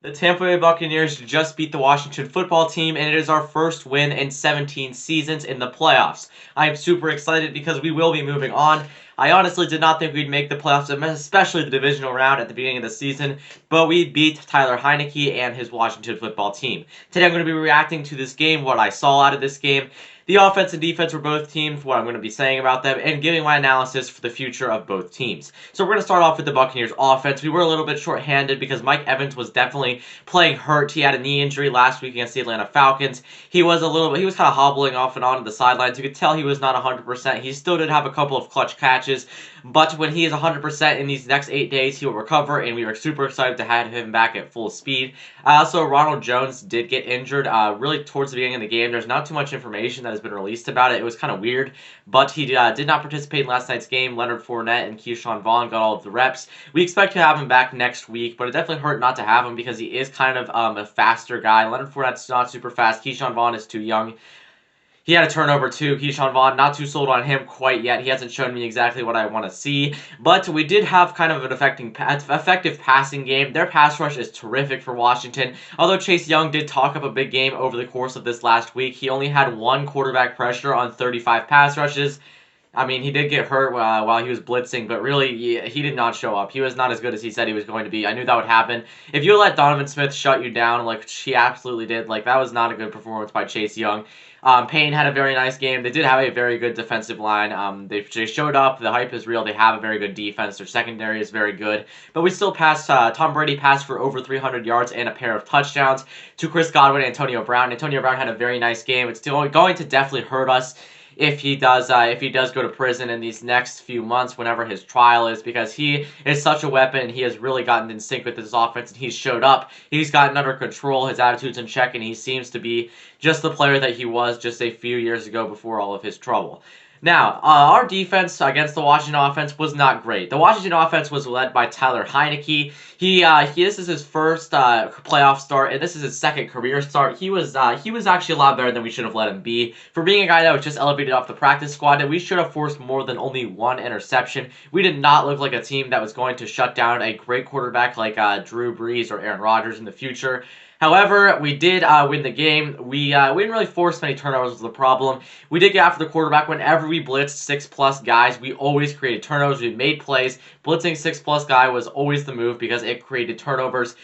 The Tampa Bay Buccaneers just beat the Washington football team, and it is our first win in 17 seasons in the playoffs. I am super excited because we will be moving on. I honestly did not think we'd make the playoffs, especially the divisional round at the beginning of the season, but we beat Tyler Heineke and his Washington football team. Today I'm going to be reacting to this game, what I saw out of this game, the offense and defense for both teams, what I'm going to be saying about them, and giving my analysis for the future of both teams. So we're going to start off with the Buccaneers offense. We were a little bit short-handed because Mike Evans was definitely playing hurt. He had a knee injury last week against the Atlanta Falcons. He was kind of hobbling off and on to the sidelines. You could tell he was not 100%. He still did have a couple of clutch catches, but when he is 100% in these next 8 days, he will recover, and we are super excited to have him back at full speed. Also, Ronald Jones did get injured really towards the beginning of the game. There's not too much information that has been released about it. It was kind of weird, but he did not participate in last night's game. Leonard Fournette and Keyshawn Vaughn got all of the reps. We expect to have him back next week, but it definitely hurt not to have him because he is kind of a faster guy. Leonard Fournette's not super fast. Keyshawn Vaughn is too young. He had a turnover too. Keyshawn Vaughn, not too sold on him quite yet. He hasn't shown me exactly what I want to see. But we did have kind of an effective passing game. Their pass rush is terrific for Washington. Although Chase Young did talk up a big game over the course of this last week, he only had one quarterback pressure on 35 pass rushes. I mean, he did get hurt while he was blitzing, but really, he did not show up. He was not as good as he said he was going to be. I knew that would happen. If you let Donovan Smith shut you down like she absolutely did, like that was not a good performance by Chase Young. Payne had a very nice game. They did have a very good defensive line. They showed up. The hype is real. They have a very good defense. Their secondary is very good. But we still passed. Tom Brady passed for over 300 yards and a pair of touchdowns to Chris Godwin and Antonio Brown. Antonio Brown had a very nice game. It's still going to definitely hurt us if he does go to prison in these next few months whenever his trial is, because he is such a weapon and he has really gotten in sync with his offense and he's showed up. He's gotten under control, his attitude's in check, and he seems to be just the player that he was just a few years ago before all of his trouble. Now, our defense against the Washington offense was not great. The Washington offense was led by Tyler Heineke. This is his first playoff start, and this is his second career start. He was actually a lot better than we should have let him be. For being a guy that was just elevated off the practice squad, that we should have forced more than only one interception. We did not look like a team that was going to shut down a great quarterback like Drew Brees or Aaron Rodgers in the future. However, we did win the game. We didn't really force many turnovers was the problem. We did get after the quarterback. Whenever we blitzed 6+ guys, we always created turnovers. We made plays. Blitzing 6+ guy was always the move because it created turnovers.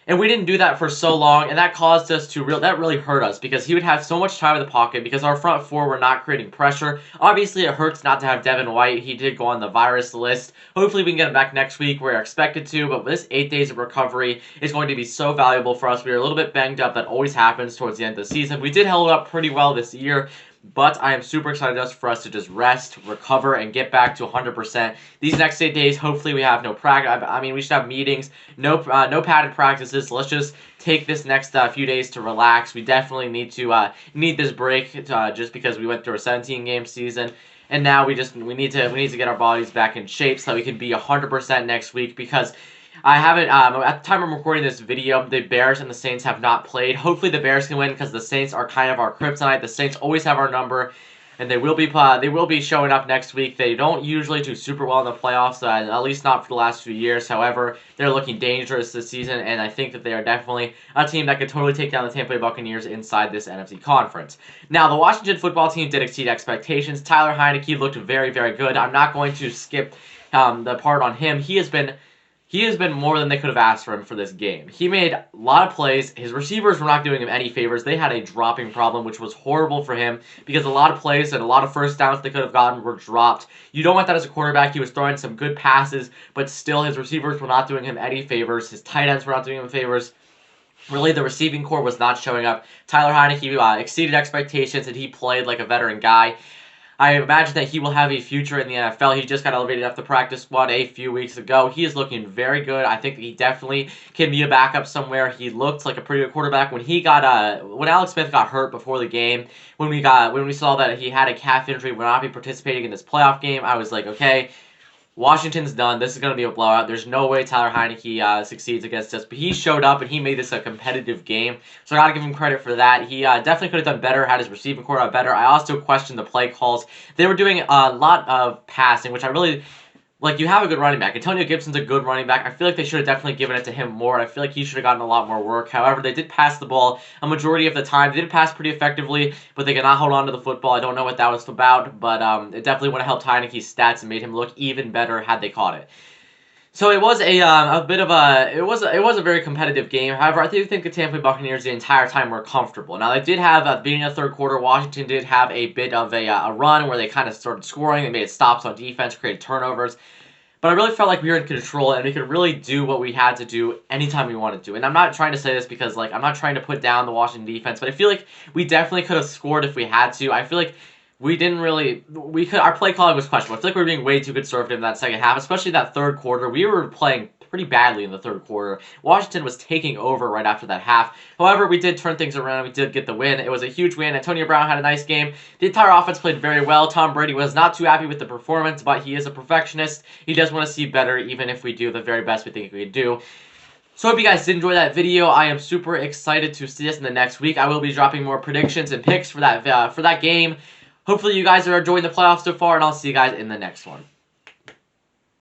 And we didn't do that for so long, and that caused us to that really hurt us because he would have so much time in the pocket because our front four were not creating pressure. Obviously, it hurts not to have Devin White. He did go on the virus list. Hopefully, we can get him back next week. We're expected to, but this 8 days of recovery is going to be so valuable for us. We were a little bit banged up. That always happens towards the end of the season. We did hold up pretty well this year, but I am super excited for us to just rest, recover, and get back to 100%. These next 8 days, hopefully we have no practice. I mean, we should have meetings, no padded practices. Let's just take this next few days to relax. We definitely need this break just because we went through a 17-game season. And now we need to get our bodies back in shape so that we can be 100% next week, because I haven't, at the time I'm recording this video, the Bears and the Saints have not played. Hopefully the Bears can win because the Saints are kind of our kryptonite. The Saints always have our number, and they will be showing up next week. They don't usually do super well in the playoffs, at least not for the last few years. However, they're looking dangerous this season, and I think that they are definitely a team that could totally take down the Tampa Bay Buccaneers inside this NFC conference. Now, the Washington football team did exceed expectations. Tyler Heineke looked very, very good. I'm not going to skip the part on him. He has been more than they could have asked for him for this game. He made a lot of plays. His receivers were not doing him any favors. They had a dropping problem, which was horrible for him because a lot of plays and a lot of first downs they could have gotten were dropped. You don't want that as a quarterback. He was throwing some good passes, but still his receivers were not doing him any favors. His tight ends were not doing him favors. Really, the receiving core was not showing up. Tyler Heineke exceeded expectations, and he played like a veteran guy. I imagine that he will have a future in the NFL. He just got elevated off the practice squad a few weeks ago. He is looking very good. I think he definitely can be a backup somewhere. He looked like a pretty good quarterback when when Alex Smith got hurt before the game. When we saw that he had a calf injury, would not be participating in this playoff game, I was like, okay, Washington's done. This is going to be a blowout. There's no way Tyler Heineke succeeds against us. But he showed up, and he made this a competitive game. So I got to give him credit for that. He definitely could have done better, had his receiving core better. I also questioned the play calls. They were doing a lot of passing, which I really like, you have a good running back. Antonio Gibson's a good running back. I feel like they should have definitely given it to him more. I feel like he should have gotten a lot more work. However, they did pass the ball a majority of the time. They did pass pretty effectively, but they could not hold on to the football. I don't know what that was about, but it definitely would have helped Heineke's stats and made him look even better had they caught it. So it was a bit of it was a very competitive game. However, I do think the Tampa Bay Buccaneers the entire time were comfortable. Now they did have at the beginning of the third quarter, Washington did have a bit of a run where they kind of started scoring. They made stops on defense, created turnovers. But I really felt like we were in control and we could really do what we had to do anytime we wanted to. And I'm not trying to say this because, like, I'm not trying to put down the Washington defense, but I feel like we definitely could have scored if we had to. I feel like we didn't really, our play calling was questionable. I feel like we were being way too conservative in that second half, especially that third quarter. We were playing pretty badly in the third quarter. Washington was taking over right after that half. However, we did turn things around. We did get the win. It was a huge win. Antonio Brown had a nice game. The entire offense played very well. Tom Brady was not too happy with the performance, but he is a perfectionist. He does want to see better, even if we do the very best we think we can do. So I hope you guys did enjoy that video. I am super excited to see us in the next week. I will be dropping more predictions and picks for that game. Hopefully you guys are enjoying the playoffs so far, and I'll see you guys in the next one.